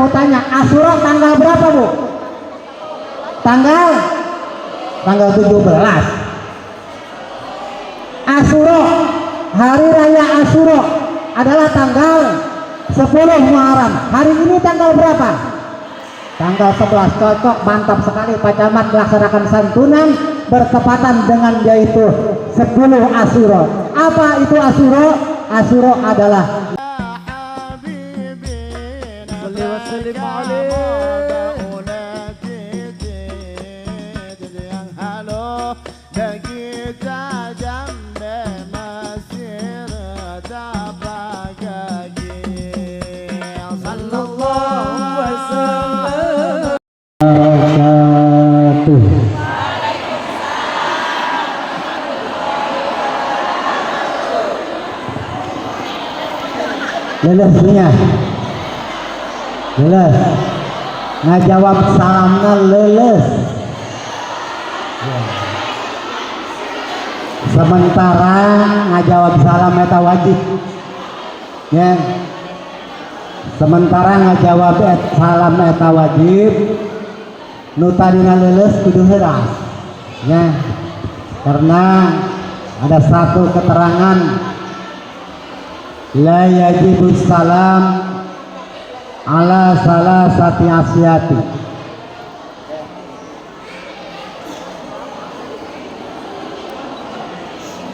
mau tanya, Asyura tanggal berapa Bu? Tanggal 17. Asyura, hari raya Asyura adalah tanggal 10 Muharram. Hari ini tanggal berapa? Tanggal 11. Cocok, mantap sekali Pak Camat melaksanakan santunan bertepatan dengan yaitu 10 Asyura. Apa itu Asyura? Asyura adalah lelesnya, leles, ngajawab salamnya leles. Sementara ngajawab salam eta wajib, ya. Sementara ngajawab salam eta wajib, nu tadina leles kudu heuras, ya. Karena ada satu keterangan, la yajibus salam ala salasati asyati.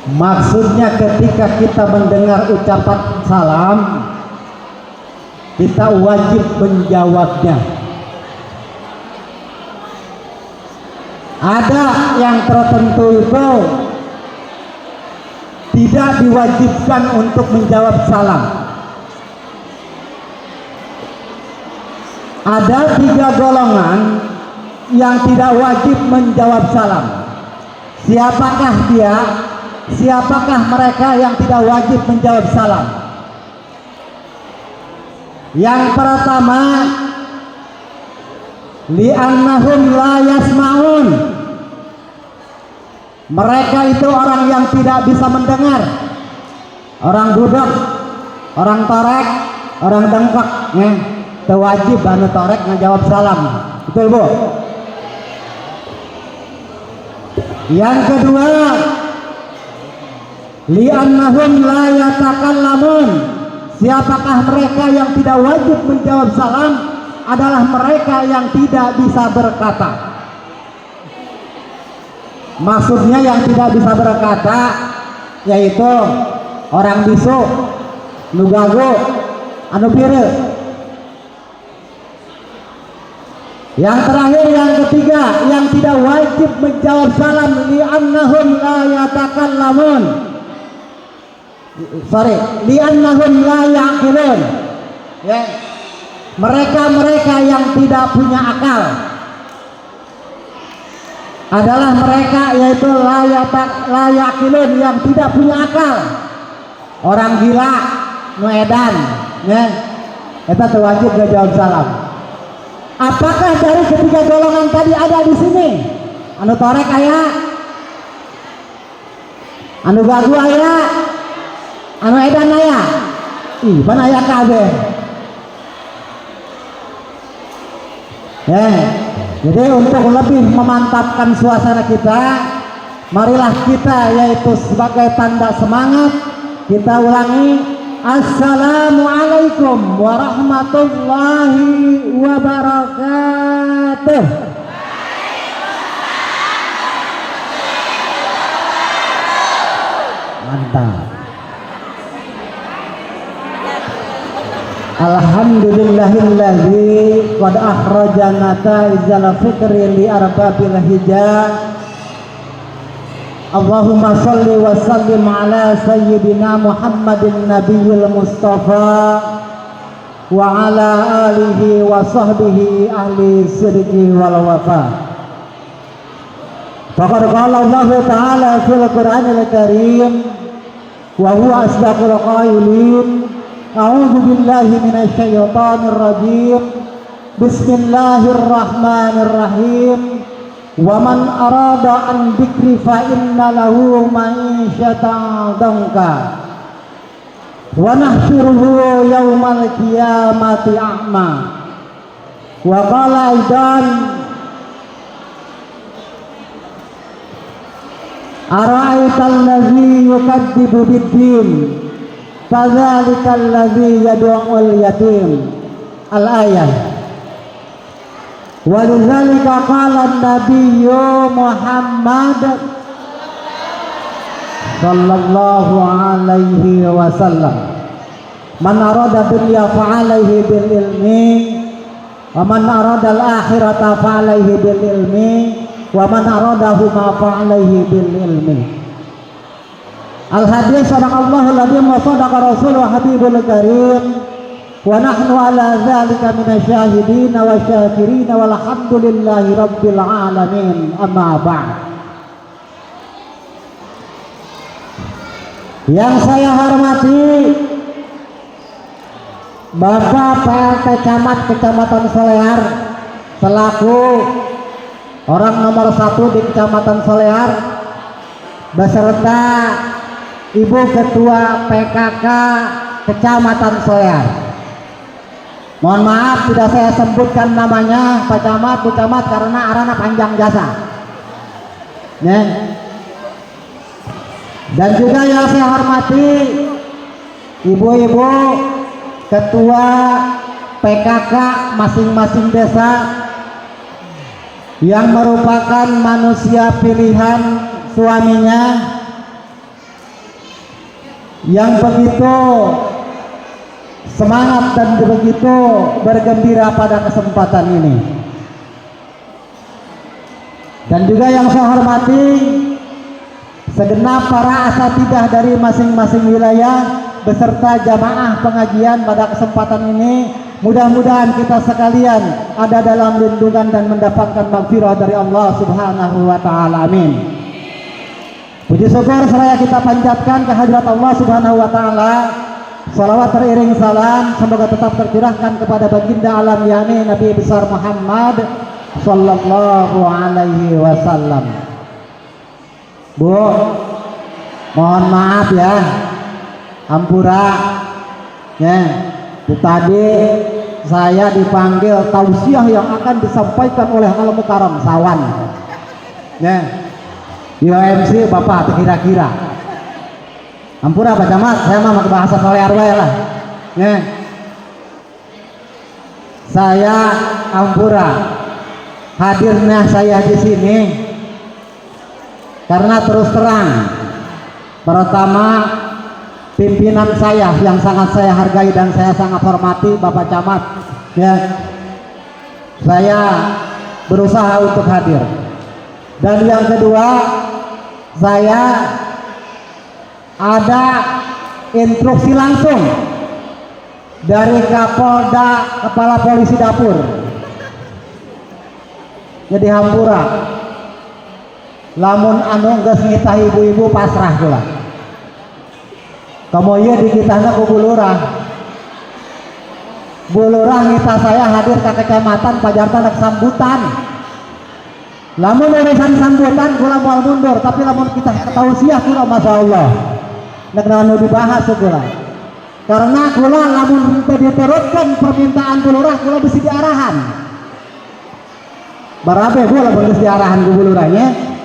Maksudnya ketika kita mendengar ucapan salam, kita wajib menjawabnya. Ada yang tertentu itu tidak diwajibkan untuk menjawab salam. Ada 3 golongan yang tidak wajib menjawab salam. Siapakah dia? Siapakah mereka yang tidak wajib menjawab salam? Yang pertama, li'annahum la yasma'un. Mereka itu orang yang tidak bisa mendengar. Orang budak, orang torek, orang dengkek, ya. Itu wajib anu torek ngajawab salam. Betul Bu? Yang kedua, li'annahum la yatakallamun. Siapakah mereka yang tidak wajib menjawab salam? Adalah mereka yang tidak bisa berkata. Maksudnya yang tidak bisa berkata yaitu orang bisu, nugago, anu biru. Yang terakhir, yang ketiga, yang tidak wajib menjawab salam, li'annahum la yatakallamun. Li'annahum la ya'qilun. Ya. Mereka yang tidak punya akal adalah mereka yaitu la ya'qilun, yang tidak punya akal. Orang gila, nu edan, ya. Eta teu wajib jawab salam. Apakah dari ketiga golongan tadi ada di sini? Anu torek aya, anu gagu aya, anu edan aya. Ih, pan aya kabeh. Ya, jadi untuk lebih memantapkan suasana kita, marilah kita yaitu sebagai tanda semangat kita ulangi. Assalamualaikum warahmatullahi wabarakatuh. Mantap. Alhamdulillahilladzi qad akhrajana ta'izal fikri li arbabil hijab. Allahumma salli wa sallim ala sayyidina Muhammadin nabiyil mustafa wa ala alihi wa sahbihi ahli sidqi wal wafa. Faqad qala Allah ta'ala fil Qur'anil Karim wa huwa asdaqul qailin. A'udzu billahi minasy syaithanir rajim. Bismillahirrahmanirrahim. Wa man arada an dzikri fa inna lahu ma'isyatan dhanka wa nahsyuruhu yaumal qiyamati a'ma Wa qala aidan ara'aital ladzi yukadzibu bid-din fadzalikal ladzi yad'ul yatim. Al-ayah. Walidzalika qala an-nabiyyu Muhammad sallallahu alaihi wasallam, man arada dunya fa'alaihi bil ilmi wa man arada al-akhirata fa'alaihi bil ilmi wa man aradahuma fa'alaihi bil ilmi. Al-hadis sadaqallahu al-azim wa sadaqa rasuluhu habibul karim wa nahnu ala dzalika minasyahidin wa syakirin walhamdulillahi rabbil alamin. Amma ba'd. Yang saya hormati Bapak PLT Camat Kecamatan Solear selaku orang nomor 1 di Kecamatan Solear beserta Ibu Ketua PKK Kecamatan Solear. Mohon maaf tidak saya sebutkan namanya Pak Camat, Bu Camat karena arana panjang jasa. Ya. Dan juga yang saya hormati ibu-ibu ketua PKK masing-masing desa yang merupakan manusia pilihan suaminya yang begitu semangat dan begitu bergembira pada kesempatan ini. Dan juga yang saya hormati segenap para asatidzah dari masing-masing wilayah beserta jamaah pengajian pada kesempatan ini. Mudah-mudahan kita sekalian ada dalam lindungan dan mendapatkan maghfirah dari Allah Subhanahu wa taala. Amin. Puji syukur seraya kita panjatkan kehadirat Allah Subhanahu wa taala. Salawat teriring salam semoga tetap tercurahkan kepada baginda alam yakni Nabi besar Muhammad sallallahu alaihi wasallam. Bu, mohon maaf ya, hampura ya. Tadi saya dipanggil tausiah yang akan disampaikan oleh Al Mukarram Sawan ya. MC Bapak kira-kira hampura Pak Camat, saya mah pakai bahasa Solear wae lah ya. Saya hampura hadirnya saya di sini karena terus terang, pertama pimpinan saya yang sangat saya hargai dan saya sangat hormati Bapak Camat ya, saya berusaha untuk hadir. Dan yang kedua, saya ada instruksi langsung dari Kapolda Kepala Polisi Dapur jadi hampura lamun anu geus ngitah ibu-ibu pasrah pula kamu ieu dikitahna ku bulurah ngitah saya hadir ke kecamatan pajarta nek sambutan lamun urusan sambutan kula moal mundur tapi lamun kita tausiah kula masyaallah nek anu dibahas kula karena kula lamun diteruskan permintaan bulurah kula bisa diarahan barabe kula bisa diarahan ku bulurahnya.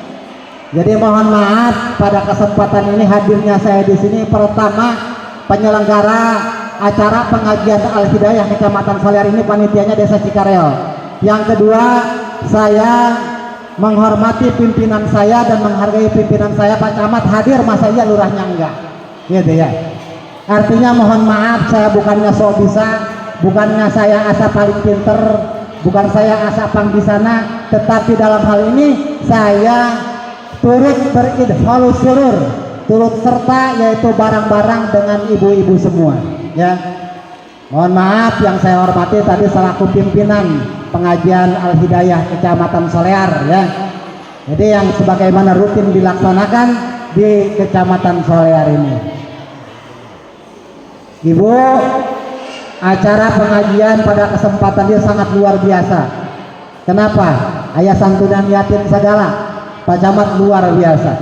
Jadi mohon maaf pada kesempatan ini hadirnya saya di sini. Pertama, penyelenggara acara pengajian Al-Hidayah Kecamatan Solear ini panitianya Desa Cikareo. Yang kedua, saya menghormati pimpinan saya dan menghargai pimpinan saya. Pak Camat hadir, masa iya lurahnya enggak? Gitu ya. Artinya mohon maaf, saya bukannya sok bisa, bukannya saya asa paling pinter, bukan saya asa panggisana, tetapi dalam hal ini saya turut beridhal surur, turut serta yaitu barang-barang dengan ibu-ibu semua ya. Mohon maaf yang saya hormati tadi selaku pimpinan pengajian Al-Hidayah Kecamatan Solear ya. Jadi yang sebagaimana rutin dilaksanakan di Kecamatan Solear ini. Ibu, acara pengajian pada kesempatan dia sangat luar biasa. Kenapa? Ayah santunan yatim segala. Pak Camat luar biasa.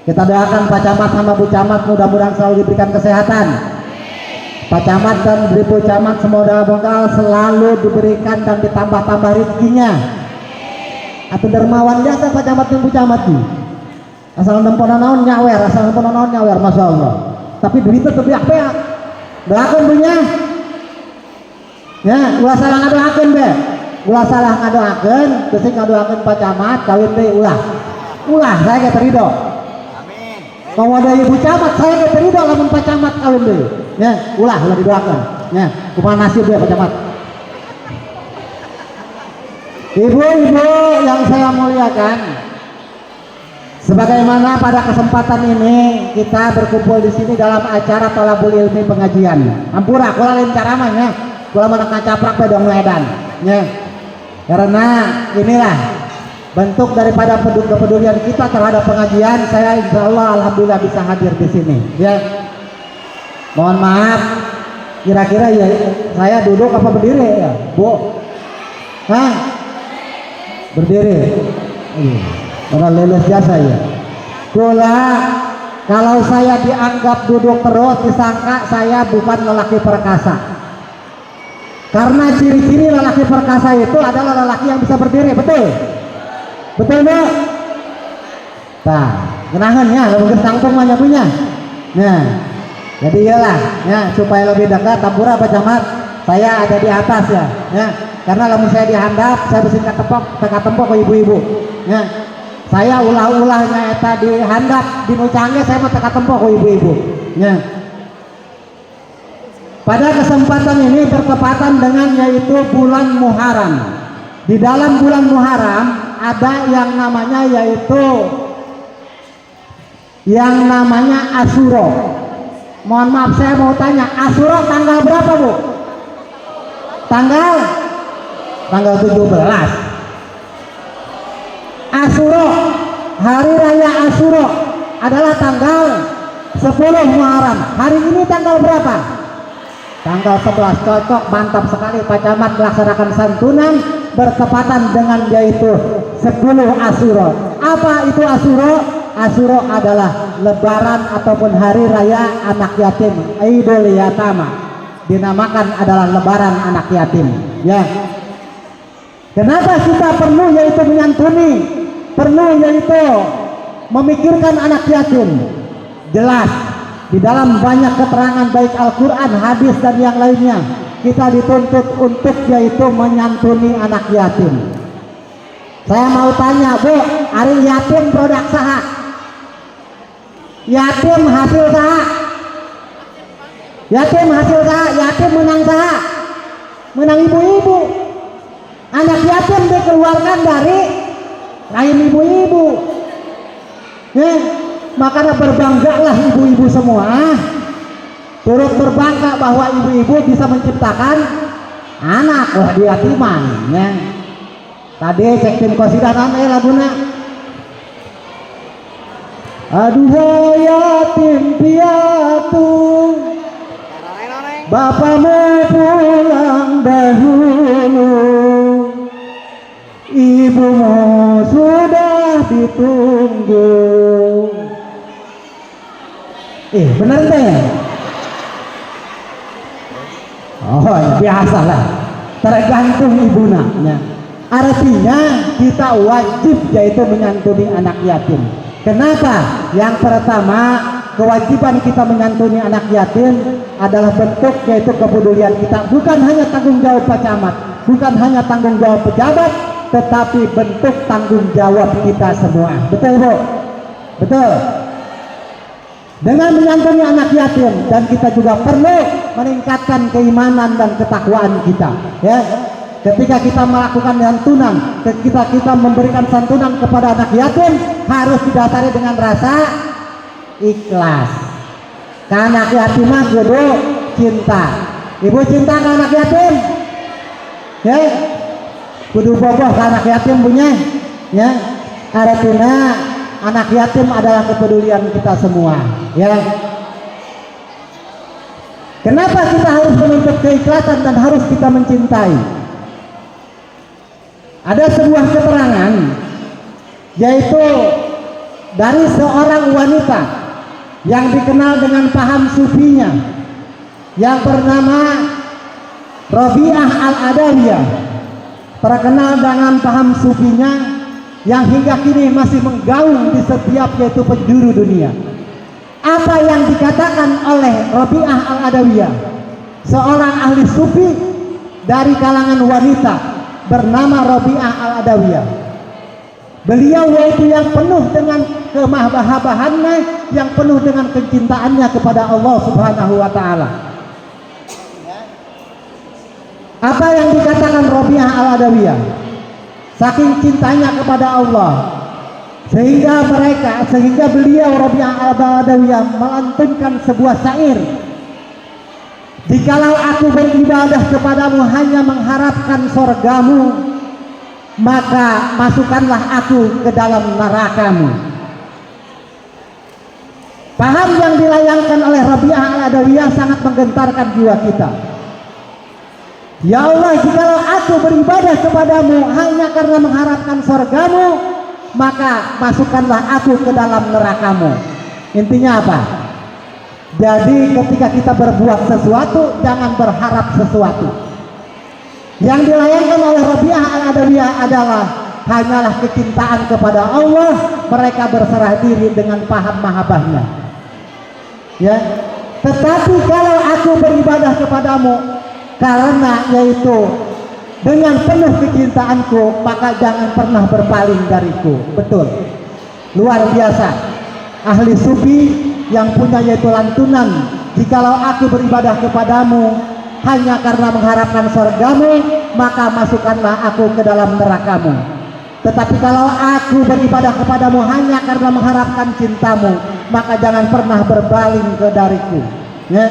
Kita doakan Pak Camat sama Bu Camat mudah-mudahan selalu diberikan kesehatan, Pak Camat dan Ibu Camat semoga selalu diberikan dan ditambah-tambah rezekinya. Atau dermawan biasa Pak Camat dan Ibu Camat nih. Asal nempona naon nyawer, Masya Allah. Tapi duitnya tebiak-biak. Doakan punya. Ya, ulah salah ngadoakeun be. Ulah salah ngadoakeun, terus ngadoakeun Pak Camat kawin deui ulah. Ulah saya ge terido. Amin. Kalau ada Ibu Camat saya ge terido lamun Pak Camat kawin deui. Ya, ulah didoakan. Ya, kumaha nasib ya Pak Camat. Ibu-ibu yang saya muliakan, sebagaimana pada kesempatan ini kita berkumpul di sini dalam acara Thalabul Ilmi pengajian. Ampura, kula lain caramanya, kula menekan caprak pedang medan. Ya, karena inilah bentuk daripada kepedulian kita terhadap pengajian. Saya insya Allah alhamdulillah bisa hadir di sini. Ya. Mohon maaf, kira-kira ya saya duduk apa berdiri ya, Bu? Hah? Berdiri. Orang lulus jasa ya. Kula kalau saya dianggap duduk terus disangka saya bukan lelaki perkasa. Karena ciri-ciri lelaki perkasa itu adalah lelaki yang bisa berdiri, betul? Betul Bu? Nah, kenangannya, mungkin tangtung banyak punya. Nah. Jadi iyalah, ya supaya lebih dekat Tampura Pak Camat, saya ada di atas ya, karena lamun saya dihandap, saya bisa teka tempok ke ibu-ibu, ya. Saya ulah-ulahnya eta dihandap, di nucangnya saya mau teka tempok ke ibu-ibu, ya. Pada kesempatan ini bertepatan dengan yaitu bulan Muharram. Di dalam bulan Muharram ada yang namanya Asyura. Mohon maaf saya mau tanya, Asyura tanggal berapa Bu? Tanggal 17. Asyura, hari raya Asyura adalah tanggal 10 Muharram. Hari ini tanggal berapa? Tanggal 11. Cocok, mantap sekali Pak Camat melaksanakan santunan bertepatan dengan yaitu 10 Asyura. Apa itu Asyura? Asyura adalah lebaran ataupun hari raya anak yatim, Idul Yatama. Dinamakan adalah lebaran anak yatim, ya. Kenapa kita perlu yaitu menyantuni, perlu yaitu memikirkan anak yatim? Jelas di dalam banyak keterangan baik Al-Qur'an, hadis dan yang lainnya, kita dituntut untuk yaitu menyantuni anak yatim. Saya mau tanya Bu, hari yatim produk saha? Yatim hasil saha? Yatim hasil saha? Yatim menang saha? Menang ibu-ibu. Anak yatim dikeluarkan dari rahim ibu-ibu. Ya, makanya berbanggalah ibu-ibu semua. Turut berbangga bahwa ibu-ibu bisa menciptakan anak di yatiman. Ya. Tadi cek tim kosidanan laguna. Aduh yatim piatu, bapamu pulang dahulu, ibumu sudah ditunggu. Bener deh. Oh ya, biasalah, tergantung ibuna. Artinya kita wajib yaitu menyantuni anak yatim. Kenapa? Yang pertama, kewajiban kita menyantuni anak yatim adalah bentuk yaitu kepedulian kita. Bukan hanya tanggung jawab Pak Camat, bukan hanya tanggung jawab pejabat, tetapi bentuk tanggung jawab kita semua. Betul Bu? Betul. Dengan menyantuni anak yatim, dan kita juga perlu meningkatkan keimanan dan ketakwaan kita. Ya. Ketika kita melakukan santunan, ketika kita memberikan santunan kepada anak yatim, harus didasari dengan rasa ikhlas. Karena anak yatim mah kudu cinta. Ibu cinta ke anak yatim? Ya, kudu boboh ke anak yatim punya. Ya, artinya anak yatim adalah kepedulian kita semua. Ya. Kenapa kita harus menuntut keikhlasan dan harus kita mencintai? Ada sebuah keterangan yaitu dari seorang wanita yang dikenal dengan paham sufinya. yang bernama Rabi'ah Al-Adawiyah, terkenal dengan paham sufinya yang hingga kini masih menggaung di setiap yaitu penjuru dunia. Apa yang dikatakan oleh Rabi'ah Al-Adawiyah, seorang ahli sufi dari kalangan wanita bernama Rabi'ah Al-Adawiyah. Beliau yaitu yang penuh dengan kemahabahannya, yang penuh dengan kecintaannya kepada Allah Subhanahu wa taala. Apa yang dikatakan Rabi'ah Al-Adawiyah? Saking cintanya kepada Allah, sehingga beliau Rabi'ah Al-Adawiyah melantunkan sebuah syair. Jikalau aku beribadah kepadamu hanya mengharapkan sorgamu, maka masukkanlah aku ke dalam nerakamu. Paham yang dilayangkan oleh Rabi'ah Al-Adawiyah sangat menggentarkan jiwa kita. Ya Allah, jikalau aku beribadah kepadamu hanya karena mengharapkan sorgamu, maka masukkanlah aku ke dalam nerakamu. Intinya apa? Jadi ketika kita berbuat sesuatu, jangan berharap sesuatu. Yang dilayangkan oleh Rabi'ah Al-Adawiyah adalah hanyalah kecintaan kepada Allah. Mereka berserah diri dengan paham mahabbahnya. Ya, tetapi kalau aku beribadah kepadamu karena yaitu dengan penuh kecintaanku, maka jangan pernah berpaling dariku. Betul, luar biasa ahli sufi yang punya yaitu lantunan, jikalau aku beribadah kepadamu hanya karena mengharapkan surgamu, maka masukkanlah aku ke dalam nerakamu. Tetapi kalau aku beribadah kepadamu hanya karena mengharapkan cintamu, maka jangan pernah berpaling ke dariku. Ya.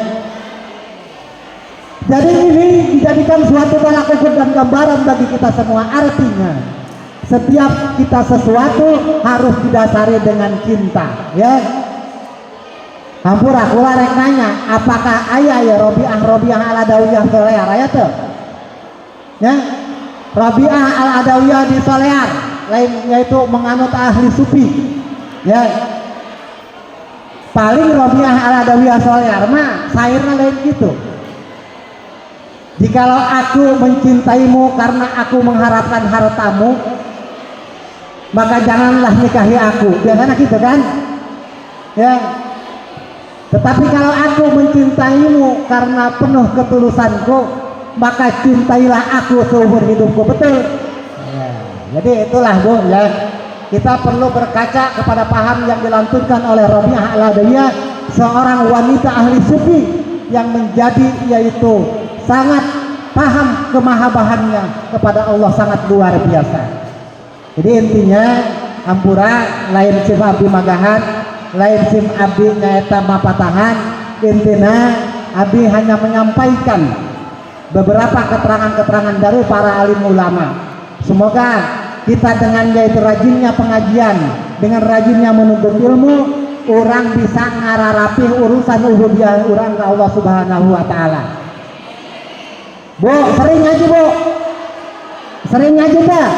Jadi ini dijadikan suatu tolak ukur dan gambaran bagi kita semua. Artinya setiap kita sesuatu harus didasari dengan cinta. Ya. Hampura kula rek nanya, apakah ayah ya Rabi'ah Al-Adawiyah solear aya teu? Ya. Rabi'ah Al-Adawiyah di solear, lain yaitu menganut ahli sufi. Ya. Paling Rabi'ah Al-Adawiyah solear mah sairna lain gitu. Jikalau aku mencintaimu karena aku mengharapkan hartamu, maka janganlah nikahi aku. Biasanya gitu kan? Ya. Tetapi kalau aku mencintaimu karena penuh ketulusanku, maka cintailah aku seumur hidupku. Betul? Ya. Jadi itulah Bu, ya. Kita perlu berkaca kepada paham yang dilantunkan oleh Rabi'ah Al-Adawiyah, seorang wanita ahli sufi yang menjadi yaitu sangat paham kemahabahannya kepada Allah, sangat luar biasa. Jadi intinya hampura lain sim abdi magahan, lain sim abdi nyaeta mapatahan. Intinya abdi hanya menyampaikan beberapa keterangan-keterangan dari para alim ulama. Semoga kita dengan yaitu rajinnya pengajian, dengan rajinnya menuntut ilmu, orang bisa ngararapih urusan ubudiyah orang ke Allah Subhanahu wa taala. Bu, sering ngaji Bu, sering ngaji dah,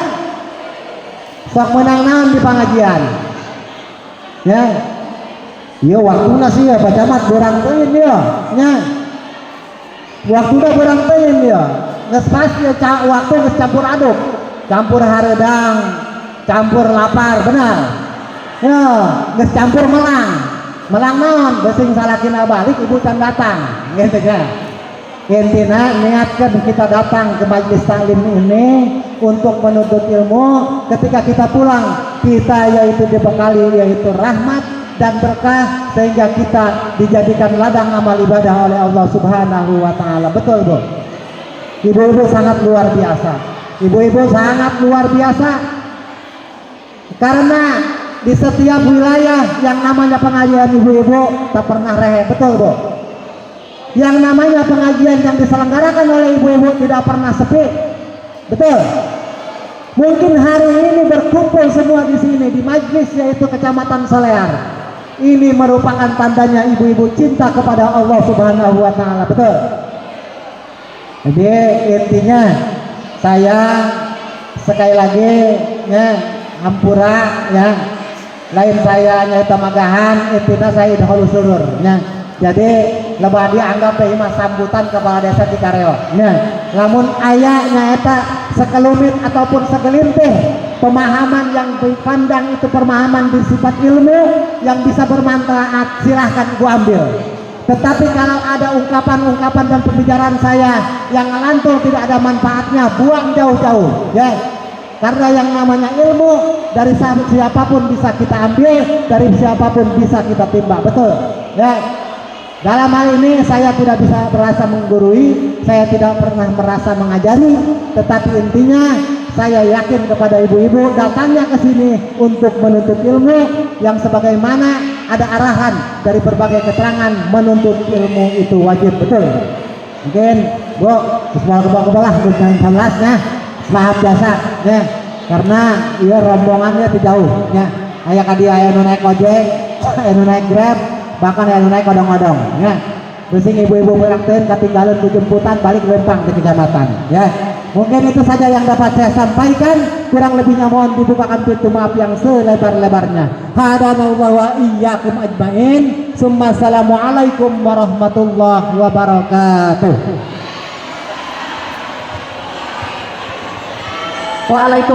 sok menang naon di pengajian. Ya, iya waktunya sih ya Pak Camat berang tein ya, nya waktunya berang tein ya, nges pas ya waktu nges campur aduk, campur haredang, campur lapar, benar. Ya, nges campur melang naon, besing salakin balik ibu can datang, gitu kan. Intinya niatkan kita datang ke majelis taklim ini untuk menuntut ilmu. Ketika kita pulang, kita yaitu dibekali yaitu rahmat dan berkah, sehingga kita dijadikan ladang amal ibadah oleh Allah Subhanahu wa taala. Betul Bu? Ibu-ibu sangat luar biasa. Ibu-ibu sangat luar biasa. Karena di setiap wilayah yang namanya pengajian ibu-ibu tak pernah rehe. Betul Bu? Yang namanya pengajian yang diselenggarakan oleh ibu-ibu tidak pernah sepi. Betul? Mungkin hari ini berkumpul semua di sini di majlis yaitu Kecamatan Solear. Ini merupakan tandanya ibu-ibu cinta kepada Allah Subhanahu wa taala. Betul? Jadi intinya saya sekali lagi ya hampura ya, lain saya nyata magahan, intinya saya idhul surur ya. Jadi lebah dia anggap teh mah sambutan kepala desa di kareo. Nah, lamun aya nyaeta sekelumit ataupun segelintir pemahaman yang dipandang itu pemahaman bersifat ilmu yang bisa bermanfaat, silahkan gua ambil. Tetapi kalau ada ungkapan-ungkapan dan pembicaraan saya yang ngelantur tidak ada manfaatnya, buang jauh-jauh, ya. Karena yang namanya ilmu dari siapapun bisa kita ambil, dari siapapun bisa kita timba, betul, ya. Dalam hal ini saya tidak bisa merasa menggurui, saya tidak pernah merasa mengajari, tetapi intinya saya yakin kepada ibu-ibu datangnya ke sini untuk menuntut ilmu yang sebagaimana ada arahan dari berbagai keterangan menuntut ilmu itu wajib, betul. Mungkin Bu, bismillah dengan jelasnya selamat biasa ya, karena iya rombongannya tidak jauh ya. Aya ka dia aya nu naik ojek, aya nu naik Grab, bahkan aya nu naik odong-odong ya. Pusing ibu-ibu berakten ketinggalan ku jemputan balik lempang ke kecamatan ya. Mungkin itu saja yang dapat saya sampaikan, kurang lebihnya mohon dibukakan pintu maaf yang selebar-lebarnya. Hadanallahu wa iyyakum ajmain. Assalamualaikum warahmatullahi wabarakatuh. Waalaikumsalam.